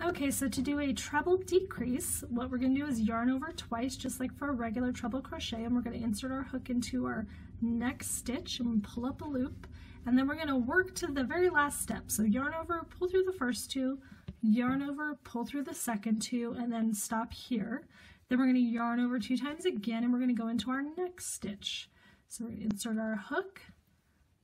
Okay, so to do a treble decrease, what we're going to do is yarn over twice, just like for a regular treble crochet, and we're going to insert our hook into our next stitch and pull up a loop, and then we're going to work to the very last step. So yarn over, pull through the first two, yarn over, pull through the second two, and then stop here. Then we're going to yarn over 2 times again, and we're going to go into our next stitch. So we're going to insert our hook,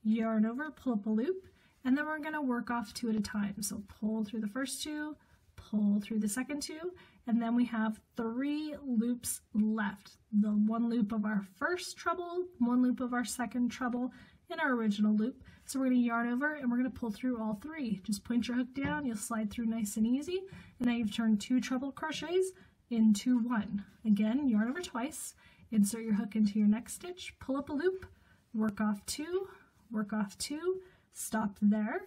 yarn over, pull up a loop, and then we're going to work off 2 at a time. So pull through the first two, pull through the second two, and then we have 3 loops left. The 1 loop of our first treble, 1 loop of our second treble, in our original loop. So we're going to yarn over and we're going to pull through all 3. Just point your hook down, you'll slide through nice and easy, and now you've turned 2 treble crochets into 1. Again, yarn over twice, insert your hook into your next stitch, pull up a loop, work off 2, work off 2, stop there,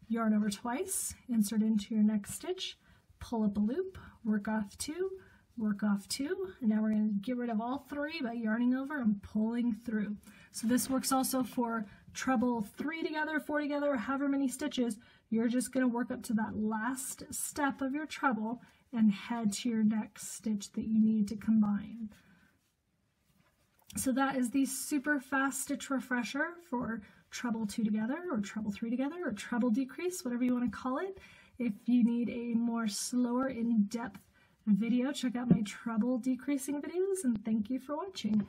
yarn over twice, insert into your next stitch, pull up a loop, work off 2, work off 2, and now we're going to get rid of all 3 by yarning over and pulling through. So this works also for treble 3 together, 4 together, or however many stitches. You're just going to work up to that last step of your treble and head to your next stitch that you need to combine. So that is the super fast stitch refresher for treble 2 together, or treble 3 together, or treble decrease, whatever you want to call it. If you need a more slower, in-depth video, check out my treble decreasing videos, and thank you for watching.